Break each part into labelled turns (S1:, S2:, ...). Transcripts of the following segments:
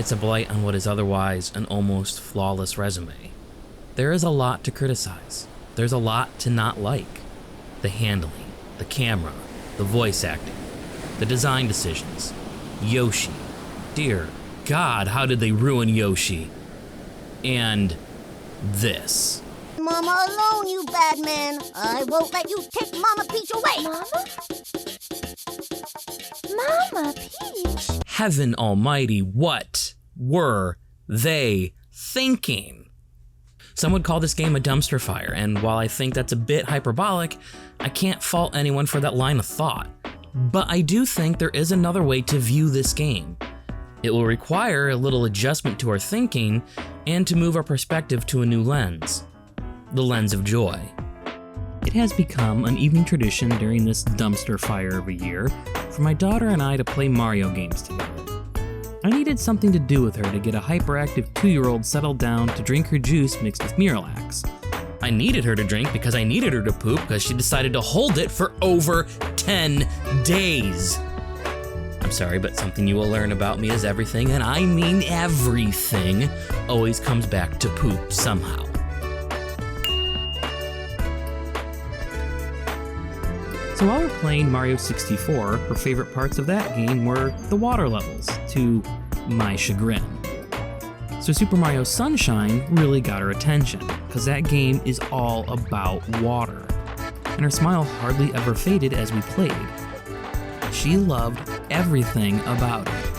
S1: It's a blight on what is otherwise an almost flawless resume. There is a lot to criticize. There's a lot to not like. The handling, the camera, the voice acting, the design decisions. Yoshi. Dear God, how did they ruin Yoshi? And this.
S2: Mama alone, you bad man. I won't let you take Mama Peach away. Mama Peach?
S1: Heaven almighty, what were they thinking? Some would call this game a dumpster fire, and while I think that's a bit hyperbolic, I can't fault anyone for that line of thought. But I do think there is another way to view this game. It will require a little adjustment to our thinking and to move our perspective to a new lens. The lens of joy. It has become an evening tradition during this dumpster fire of a year for my daughter and I to play Mario games together. I needed something to do with her to get a hyperactive 2-year-old settled down to drink her juice mixed with Miralax. I needed her to drink because I needed her to poop because she decided to hold it for over 10 days. I'm sorry, but something you will learn about me is everything, and I mean everything, always comes back to poop somehow. So while we're playing Mario 64, her favorite parts of that game were the water levels, to my chagrin. So Super Mario Sunshine really got her attention, because that game is all about water. And her smile hardly ever faded as we played. She loved everything about it.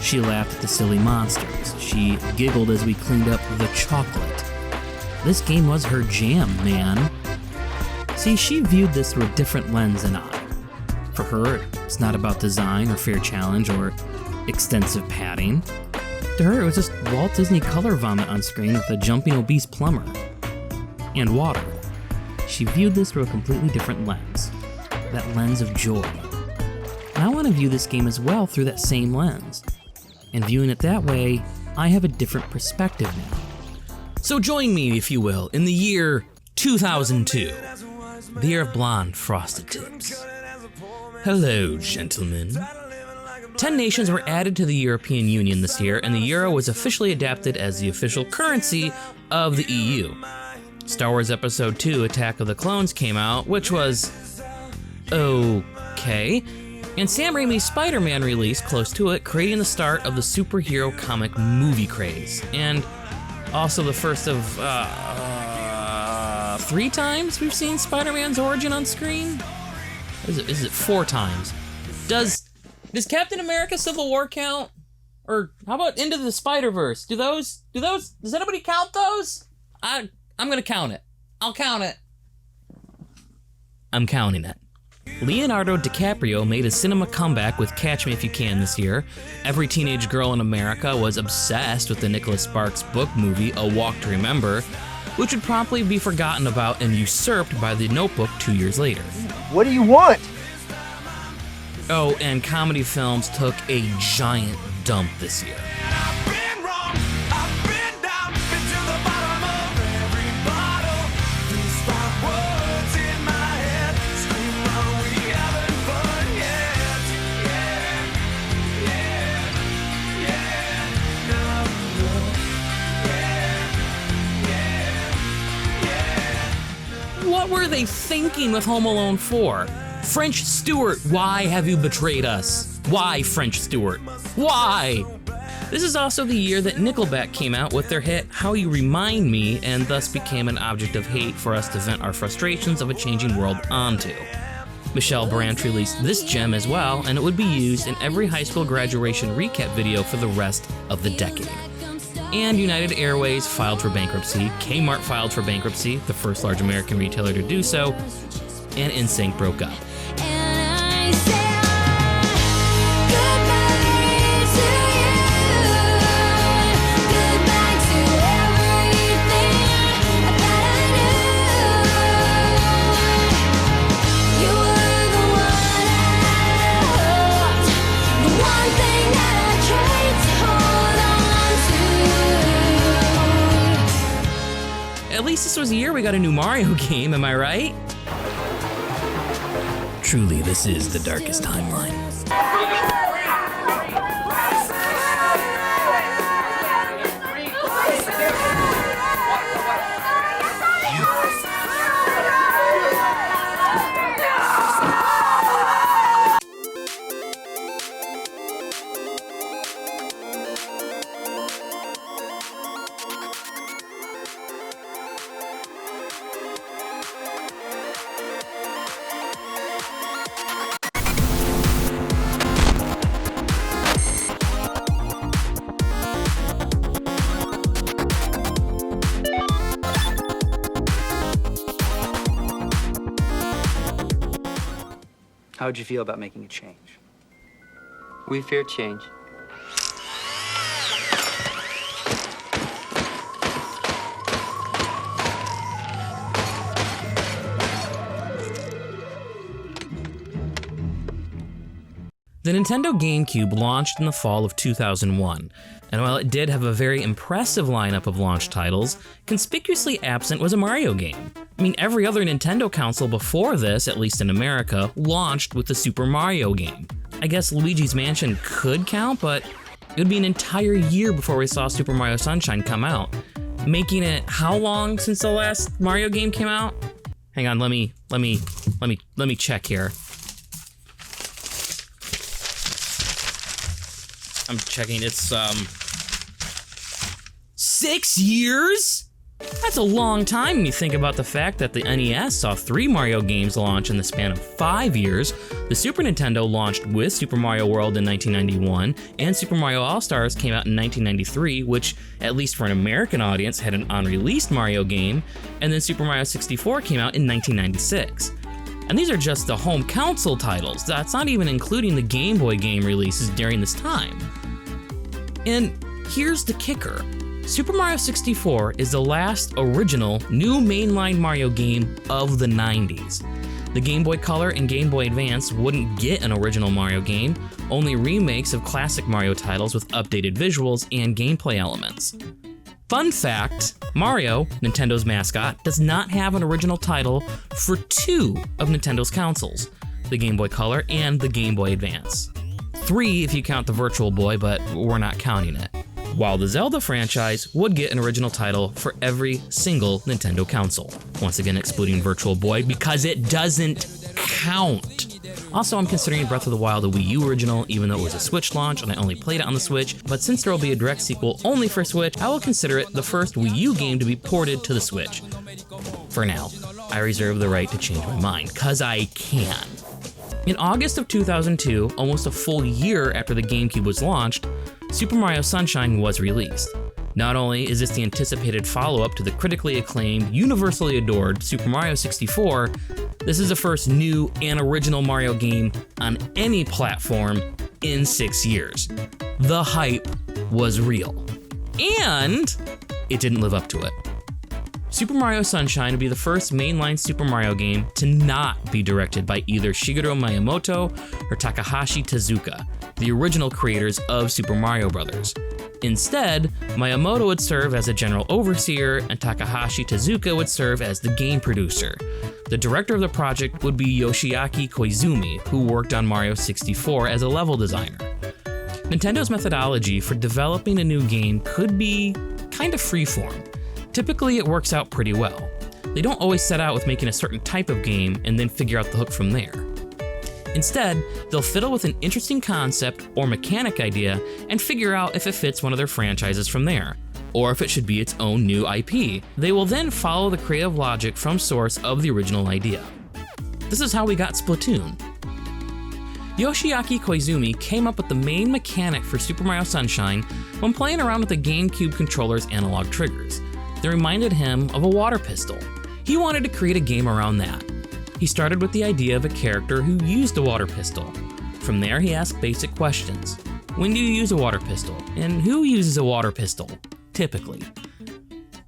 S1: She laughed at the silly monsters. She giggled as we cleaned up the chocolate. This game was her jam, man. See, she viewed this through a different lens than I. For her, it's not about design or fair challenge or extensive padding. To her, it was just Walt Disney color vomit on screen with a jumping obese plumber. And water. She viewed this through a completely different lens. That lens of joy. And I want to view this game as well through that same lens. And viewing it that way, I have a different perspective now. So join me, if you will, in the year 2002. The year of blonde frosted tips. Hello, gentlemen. 10 nations were added to the European Union this year, and the euro was officially adapted as the official currency of the EU. Star Wars Episode 2 Attack of the Clones came out, which was okay. And Sam Raimi's Spider-Man released close to it, creating the start of the superhero comic movie craze. And also the first of 3 times we've seen Spider-Man's origin on screen? Is it 4 times? Does Captain America Civil War count? Or how about Into the Spider-Verse? Does anybody count those? I'm gonna count it. I'll count it. I'm counting it. Leonardo DiCaprio made his cinema comeback with Catch Me If You Can this year. Every teenage girl in America was obsessed with the Nicholas Sparks book movie, A Walk to Remember, which would promptly be forgotten about and usurped by The Notebook 2 years later.
S3: What do you want?
S1: Oh, and comedy films took a giant dump this year. What were they thinking with Home Alone 4? French Stewart, why have you betrayed us? Why, French Stewart? Why? This is also the year that Nickelback came out with their hit How You Remind Me, and thus became an object of hate for us to vent our frustrations of a changing world onto. Michelle Branch released this gem as well, and it would be used in every high school graduation recap video for the rest of the decade. And United Airways filed for bankruptcy, Kmart filed for bankruptcy, the first large American retailer to do so, and NSYNC broke up. At least this was the year we got a new Mario game, am I right? Truly, this is the darkest timeline.
S3: How would you feel about making a change?
S4: We fear change.
S1: The Nintendo GameCube launched in the fall of 2001, and while it did have a very impressive lineup of launch titles, conspicuously absent was a Mario game. I mean, every other Nintendo console before this, at least in America, launched with the Super Mario game. I guess Luigi's Mansion could count, but it would be an entire year before we saw Super Mario Sunshine come out, making it how long since the last Mario game came out? Hang on, let me check here. I'm checking, it's 6 years? That's a long time when you think about the fact that the NES saw 3 Mario games launch in the span of 5 years. The Super Nintendo launched with Super Mario World in 1991, and Super Mario All-Stars came out in 1993, which, at least for an American audience, had an unreleased Mario game, and then Super Mario 64 came out in 1996. And these are just the home console titles. That's not even including the Game Boy game releases during this time. And here's the kicker. Super Mario 64 is the last original new mainline Mario game of the 90s. The Game Boy Color and Game Boy Advance wouldn't get an original Mario game, only remakes of classic Mario titles with updated visuals and gameplay elements. Fun fact, Mario, Nintendo's mascot, does not have an original title for 2 of Nintendo's consoles, the Game Boy Color and the Game Boy Advance. 3 if you count the Virtual Boy, but we're not counting it. While the Zelda franchise would get an original title for every single Nintendo console. Once again excluding Virtual Boy because it doesn't count. Also, I'm considering Breath of the Wild a Wii U original, even though it was a Switch launch and I only played it on the Switch, but since there will be a direct sequel only for Switch, I will consider it the first Wii U game to be ported to the Switch. For now, I reserve the right to change my mind, cause I can. In August of 2002, almost a full year after the GameCube was launched, Super Mario Sunshine was released. Not only is this the anticipated follow-up to the critically acclaimed, universally adored Super Mario 64, this is the first new and original Mario game on any platform in 6 years. The hype was real. And it didn't live up to it. Super Mario Sunshine would be the first mainline Super Mario game to not be directed by either Shigeru Miyamoto or Takahashi Tezuka, the original creators of Super Mario Bros. Instead, Miyamoto would serve as a general overseer and Takahashi Tezuka would serve as the game producer. The director of the project would be Yoshiaki Koizumi, who worked on Mario 64 as a level designer. Nintendo's methodology for developing a new game could be kind of freeform. Typically, it works out pretty well. They don't always set out with making a certain type of game and then figure out the hook from there. Instead, they'll fiddle with an interesting concept or mechanic idea and figure out if it fits one of their franchises from there, or if it should be its own new IP. They will then follow the creative logic from source of the original idea. This is how we got Splatoon. Yoshiaki Koizumi came up with the main mechanic for Super Mario Sunshine when playing around with the GameCube controller's analog triggers. They reminded him of a water pistol. He wanted to create a game around that. He started with the idea of a character who used a water pistol. From there, he asked basic questions. When do you use a water pistol? And who uses a water pistol, typically?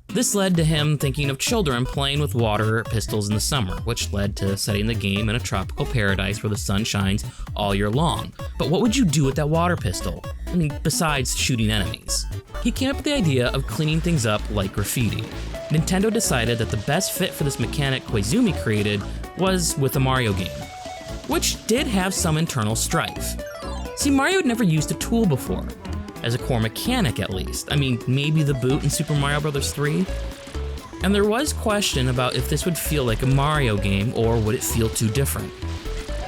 S1: This led to him thinking of children playing with water pistols in the summer, which led to setting the game in a tropical paradise where the sun shines all year long. But what would you do with that water pistol? I mean, besides shooting enemies. He came up with the idea of cleaning things up like graffiti. Nintendo decided that the best fit for this mechanic Koizumi created was with a Mario game, which did have some internal strife. See, Mario had never used a tool before, as a core mechanic at least. I mean, maybe the boot in Super Mario Bros. 3? And there was question about if this would feel like a Mario game or would it feel too different.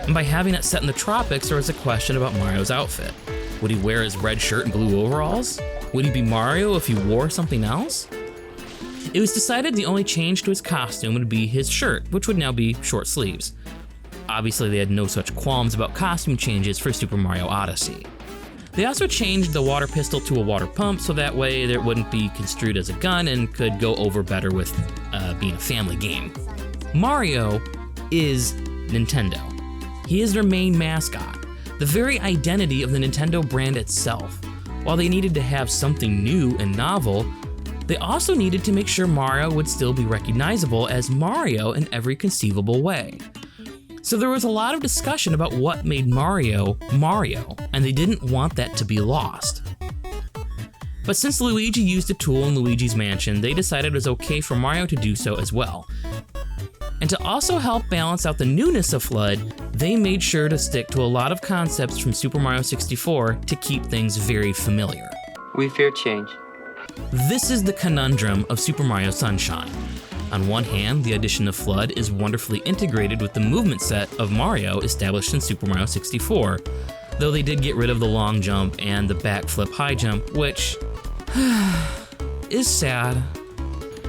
S1: And by having it set in the tropics, there was a question about Mario's outfit. Would he wear his red shirt and blue overalls? Would he be Mario if he wore something else? It was decided the only change to his costume would be his shirt, which would now be short sleeves. Obviously, they had no such qualms about costume changes for Super Mario Odyssey. They also changed the water pistol to a water pump so that way it wouldn't be construed as a gun and could go over better with being a family game. Mario is Nintendo. He is their main mascot, the very identity of the Nintendo brand itself. While they needed to have something new and novel, they also needed to make sure Mario would still be recognizable as Mario in every conceivable way. So there was a lot of discussion about what made Mario, Mario, and they didn't want that to be lost. But since Luigi used a tool in Luigi's Mansion, they decided it was okay for Mario to do so as well. And to also help balance out the newness of FLUDD, they made sure to stick to a lot of concepts from Super Mario 64 to keep things very familiar.
S4: We fear change.
S1: This is the conundrum of Super Mario Sunshine. On one hand, the addition of FLUDD is wonderfully integrated with the movement set of Mario established in Super Mario 64, though they did get rid of the long jump and the backflip high jump, which is sad.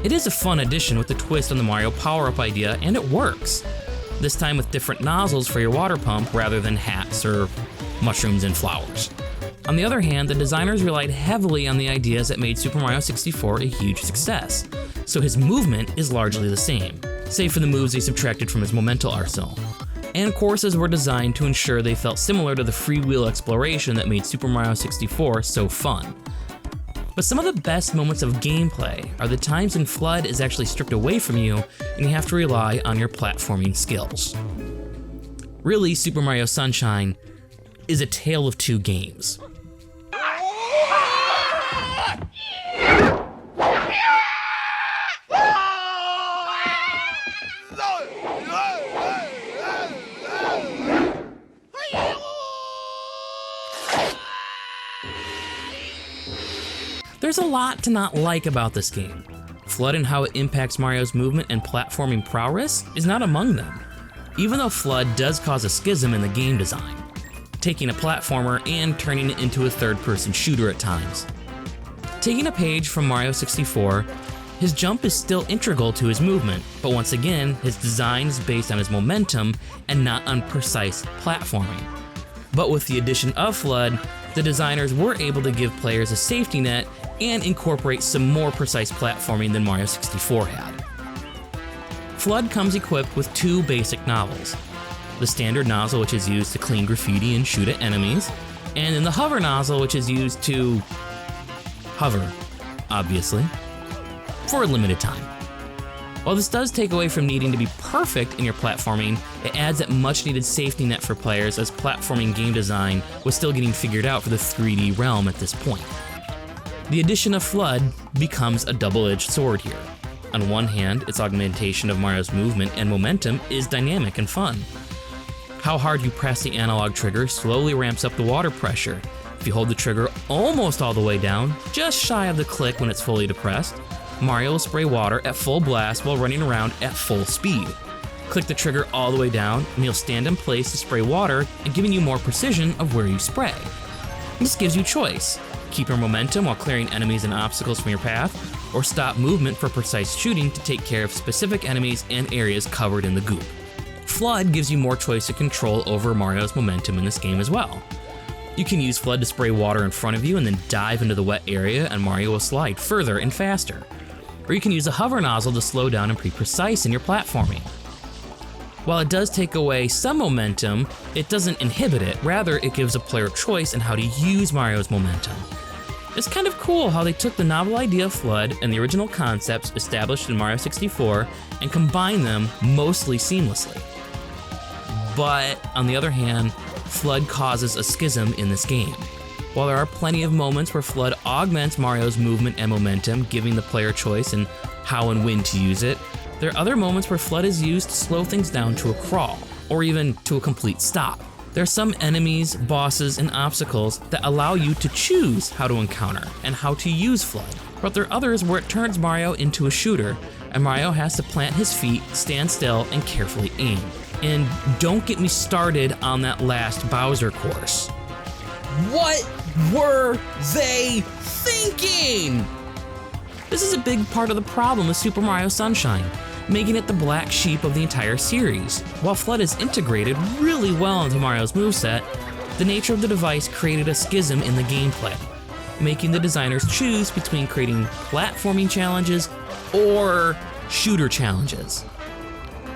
S1: It is a fun addition with the twist on the Mario power-up idea, and it works. This time with different nozzles for your water pump rather than hats or mushrooms and flowers. On the other hand, the designers relied heavily on the ideas that made Super Mario 64 a huge success, so his movement is largely the same, save for the moves they subtracted from his momental arsenal. And courses were designed to ensure they felt similar to the freewheel exploration that made Super Mario 64 so fun. But some of the best moments of gameplay are the times when FLUDD is actually stripped away from you and you have to rely on your platforming skills. Really, Super Mario Sunshine is a tale of two games. There's a lot to not like about this game. FLUDD and how it impacts Mario's movement and platforming prowess is not among them, even though FLUDD does cause a schism in the game design, taking a platformer and turning it into a third-person shooter at times. Taking a page from Mario 64, his jump is still integral to his movement, but once again, his design is based on his momentum and not on precise platforming. But with the addition of FLUDD, the designers were able to give players a safety net and incorporate some more precise platforming than Mario 64 had. FLUDD comes equipped with two basic nozzles. The standard nozzle, which is used to clean graffiti and shoot at enemies, and then the hover nozzle, which is used to hover, obviously, for a limited time. While this does take away from needing to be perfect in your platforming, it adds that much needed safety net for players as platforming game design was still getting figured out for the 3D realm at this point. The addition of FLUDD becomes a double-edged sword here. On one hand, its augmentation of Mario's movement and momentum is dynamic and fun. How hard you press the analog trigger slowly ramps up the water pressure. If you hold the trigger almost all the way down, just shy of the click when it's fully depressed, Mario will spray water at full blast while running around at full speed. Click the trigger all the way down and he'll stand in place to spray water and giving you more precision of where you spray. This gives you choice. Keep your momentum while clearing enemies and obstacles from your path, or stop movement for precise shooting to take care of specific enemies and areas covered in the goop. FLUDD gives you more choice and control over Mario's momentum in this game as well. You can use FLUDD to spray water in front of you and then dive into the wet area and Mario will slide further and faster. Or you can use a hover nozzle to slow down and be precise in your platforming. While it does take away some momentum, it doesn't inhibit it, rather it gives a player choice in how to use Mario's momentum. It's kind of cool how they took the novel idea of FLUDD and the original concepts established in Mario 64 and combined them mostly seamlessly. But on the other hand, FLUDD causes a schism in this game. While there are plenty of moments where FLUDD augments Mario's movement and momentum, giving the player choice in how and when to use it, there are other moments where FLUDD is used to slow things down to a crawl, or even to a complete stop. There are some enemies, bosses, and obstacles that allow you to choose how to encounter and how to use FLUDD, but there are others where it turns Mario into a shooter, and Mario has to plant his feet, stand still, and carefully aim. And don't get me started on that last Bowser course. What were they thinking? This is a big part of the problem with Super Mario Sunshine, making it the black sheep of the entire series. While FLUDD is integrated really well into Mario's moveset, the nature of the device created a schism in the gameplay, making the designers choose between creating platforming challenges or shooter challenges.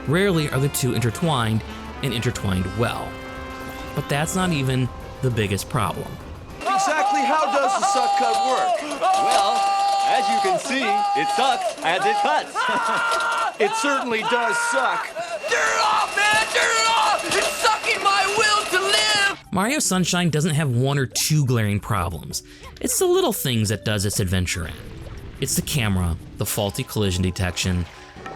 S1: Rarely are the two intertwined, and intertwined well. But that's not even the biggest problem.
S3: Exactly how does the suck cut work?
S4: Well, as you can see, it sucks as it cuts.
S3: It certainly does suck.
S5: Turn it off, man! Turn it off! It's sucking my will to live!
S1: Mario Sunshine doesn't have one or two glaring problems. It's the little things that does its adventure in. It's the camera, the faulty collision detection,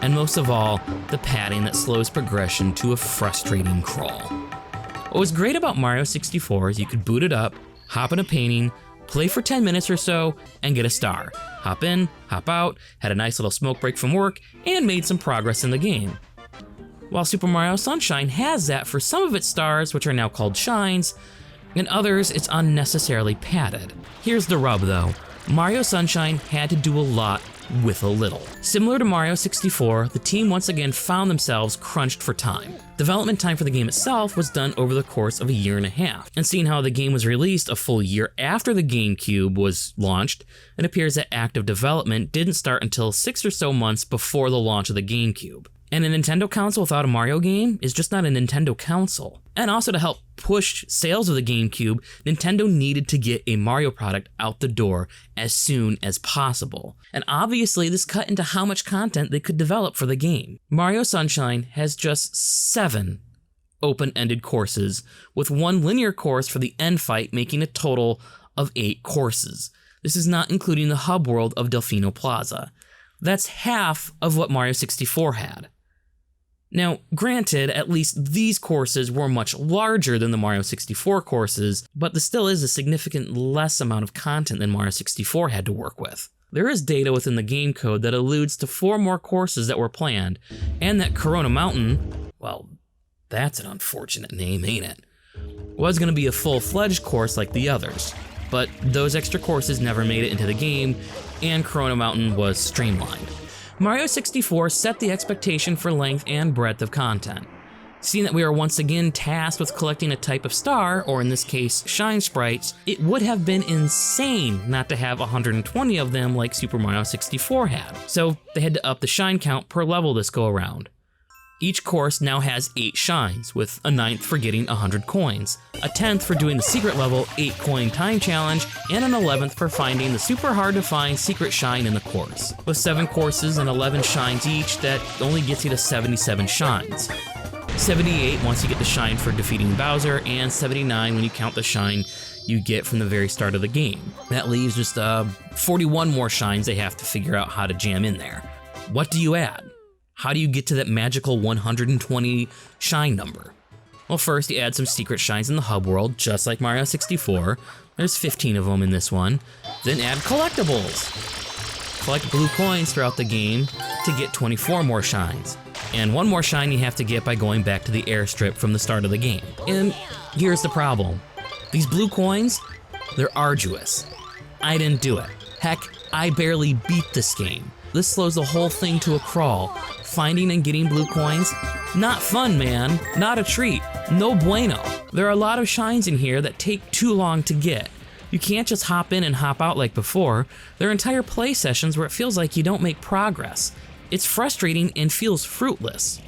S1: and most of all, the padding that slows progression to a frustrating crawl. What was great about Mario 64 is you could boot it up, hop in a painting, play for 10 minutes or so, and get a star. Hop in, hop out, had a nice little smoke break from work, and made some progress in the game. While Super Mario Sunshine has that for some of its stars, which are now called shines, and others it's unnecessarily padded. Here's the rub though, Mario Sunshine had to do a lot with a little. Similar to Mario 64, the team once again found themselves crunched for time. Development time for the game itself was done over the course of a year and a half, and seeing how the game was released a full year after the GameCube was launched, it appears that active development didn't start until 6 or so months before the launch of the GameCube. And a Nintendo console without a Mario game is just not a Nintendo console. And also to help push sales of the GameCube, Nintendo needed to get a Mario product out the door as soon as possible. And obviously this cut into how much content they could develop for the game. Mario Sunshine has just 7 open-ended courses, with 1 linear course for the end fight, making a total of 8 courses. This is not including the hub world of Delfino Plaza. That's half of what Mario 64 had. Now, granted, at least these courses were much larger than the Mario 64 courses, but this still is a significant less amount of content than Mario 64 had to work with. There is data within the game code that alludes to 4 more courses that were planned, and that Corona Mountain, well, that's an unfortunate name, ain't it? Was going to be a full-fledged course like the others, but those extra courses never made it into the game, and Corona Mountain was streamlined. Mario 64 set the expectation for length and breadth of content. Seeing that we are once again tasked with collecting a type of star, or in this case, shine sprites, it would have been insane not to have 120 of them like Super Mario 64 had. So they had to up the shine count per level this go around. Each course now has 8 shines, with a 9th for getting 100 coins, a 10th for doing the secret level 8 coin time challenge, and an 11th for finding the super hard to find secret shine in the course. With 7 courses and 11 shines each, that only gets you to 77 shines. 78 once you get the shine for defeating Bowser, and 79 when you count the shine you get from the very start of the game. That leaves just 41 more shines they have to figure out how to jam in there. What do you add? How do you get to that magical 120 shine number? Well, first you add some secret shines in the hub world, just like Mario 64. There's 15 of them in this one. Then add collectibles. Collect blue coins throughout the game to get 24 more shines. And 1 more shine you have to get by going back to the airstrip from the start of the game. And here's the problem. These blue coins, they're arduous. I didn't do it. Heck, I barely beat this game. This slows the whole thing to a crawl. Finding and getting blue coins, not fun, man. Not a treat. No bueno. There are a lot of shines in here that take too long to get. You can't just hop in and hop out like before. There are entire play sessions where it feels like you don't make progress. It's frustrating and feels fruitless.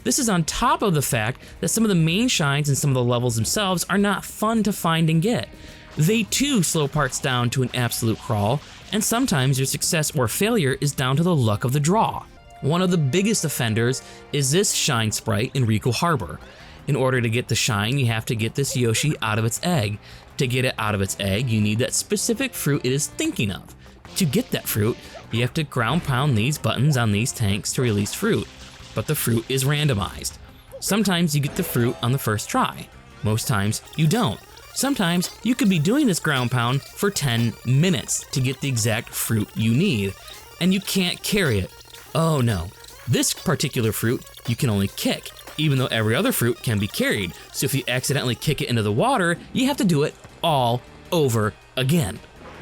S1: This is on top of the fact that some of the main shines and some of the levels themselves are not fun to find and get. They too slow parts down to an absolute crawl, and sometimes your success or failure is down to the luck of the draw. One of the biggest offenders is this shine sprite in Rico Harbor. In order to get the shine, you have to get this Yoshi out of its egg. To get it out of its egg, you need that specific fruit it is thinking of. To get that fruit, you have to ground pound these buttons on these tanks to release fruit, but the fruit is randomized. Sometimes you get the fruit on the first try. Most times you don't. Sometimes you could be doing this ground pound for 10 minutes to get the exact fruit you need, and you can't carry it. Oh no, this particular fruit you can only kick, even though every other fruit can be carried. So if you accidentally kick it into the water, you have to do it all over again.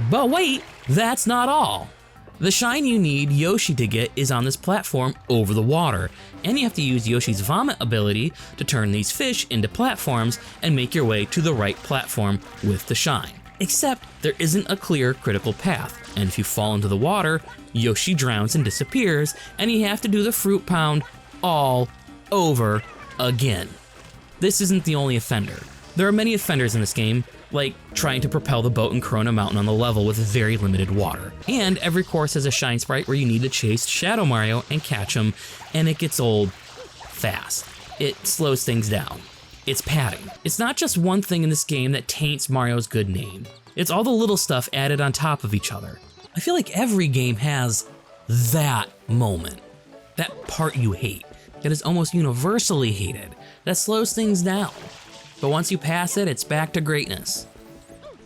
S1: But wait, that's not all. The shine you need Yoshi to get is on this platform over the water, and you have to use Yoshi's vomit ability to turn these fish into platforms and make your way to the right platform with the shine. Except there isn't a clear critical path, and if you fall into the water, Yoshi drowns and disappears, and you have to do the fruit pound all over again. this isn't the only offender. There are many offenders in this game, like trying to propel the boat in Corona Mountain on the level with very limited water. And every course has a shine sprite where you need to chase Shadow Mario and catch him, and it gets old fast. It slows things down. It's padding. It's not just one thing in this game that taints Mario's good name. It's all the little stuff added on top of each other. I feel like every game has that moment, that part you hate, that is almost universally hated, that slows things down. But once you pass it, it's back to greatness.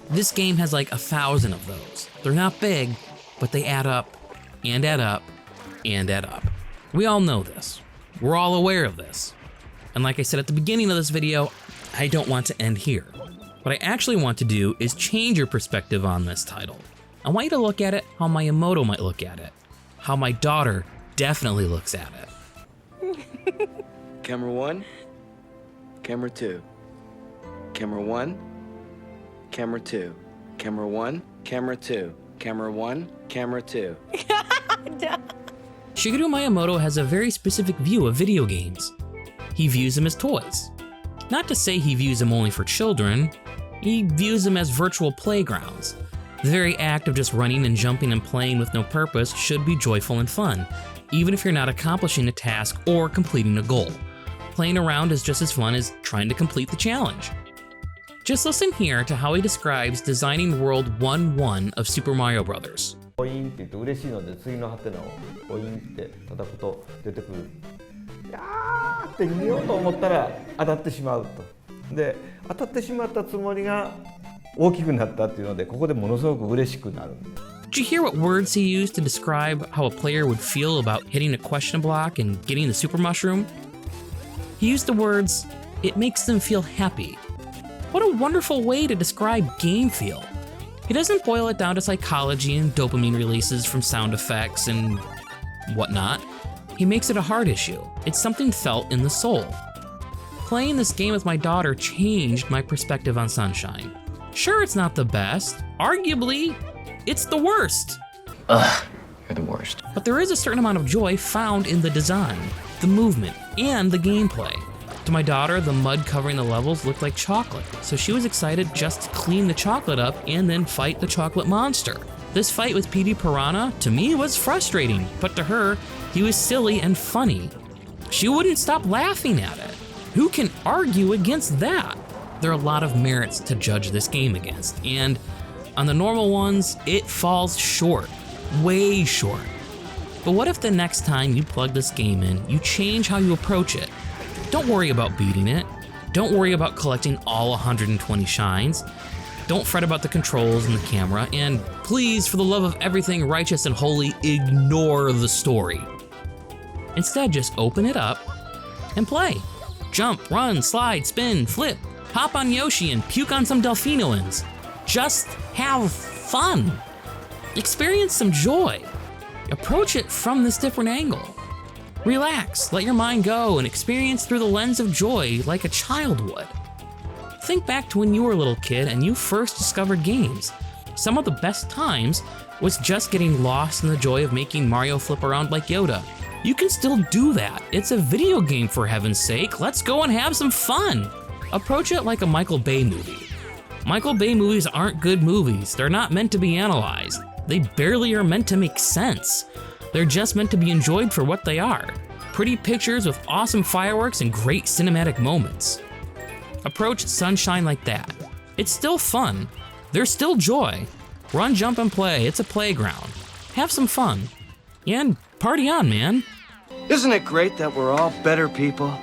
S1: This game has like 1,000 of those. They're not big, but they add up, and add up, and add up. We all know this. We're all aware of this. And like I said at the beginning of this video, I don't want to end here. What I actually want to do is change your perspective on this title. I want you to look at it how Miyamoto might look at it, how my daughter definitely looks at it.
S3: Camera 1, camera 2. Camera 1, camera 2. Camera 1, camera 2. Camera 1, camera 2.
S1: Shigeru Miyamoto has a very specific view of video games. He views them as toys. Not to say he views them only for children, he views them as virtual playgrounds. The very act of just running and jumping and playing with no purpose should be joyful and fun, even if you're not accomplishing a task or completing a goal. Playing around is just as fun as trying to complete the challenge. Just listen here to how he describes designing World 1-1 of Super Mario Bros.
S6: ポインって言って嬉しいので次のハテナをポインって叩くと出てくる。いやーって見ようと思ったら当たってしまうと。で当たってしまったつもりが大きくなったっていうのでここでものすごく嬉しくなる。
S1: Did you hear what words he used to describe how a player would feel about hitting a question block and getting the super mushroom? He used the words, "It makes them feel happy." What a wonderful way to describe game feel. He doesn't boil it down to psychology and dopamine releases from sound effects and whatnot. He makes it a heart issue. It's something felt in the soul. Playing this game with my daughter changed my perspective on Sunshine. Sure, it's not the best. Arguably, it's the worst.
S7: Ugh, you're the worst.
S1: But there is a certain amount of joy found in the design, the movement, and the gameplay. To my daughter, the mud covering the levels looked like chocolate, so she was excited just to clean the chocolate up and then fight the chocolate monster. This fight with Petey Piranha, to me, was frustrating, but to her, he was silly and funny. She wouldn't stop laughing at it. Who can argue against that? There are a lot of merits to judge this game against, and on the normal ones, it falls short, way short. But what if the next time you plug this game in, you change how you approach it? Don't worry about beating it. Don't worry about collecting all 120 shines. Don't fret about the controls and the camera, and please, for the love of everything righteous and holy, ignore the story. Instead, just open it up and play. Jump, run, slide, spin, flip, hop on Yoshi and puke on some Delphinoans. Just have fun. Experience some joy. Approach it from this different angle. Relax, let your mind go, and experience through the lens of joy like a child would. Think back to when you were a little kid and you first discovered games. Some of the best times was just getting lost in the joy of making Mario flip around like Yoda. You can still do that. It's a video game, for heaven's sake. Let's go and have some fun. Approach it like a Michael Bay movie. Michael Bay movies aren't good movies. They're not meant to be analyzed. They barely are meant to make sense. They're just meant to be enjoyed for what they are. Pretty pictures with awesome fireworks and great cinematic moments. Approach Sunshine like that. It's still fun. There's still joy. Run, jump, and play. It's a playground. Have some fun. And party on, man.
S3: Isn't it great that we're all better people?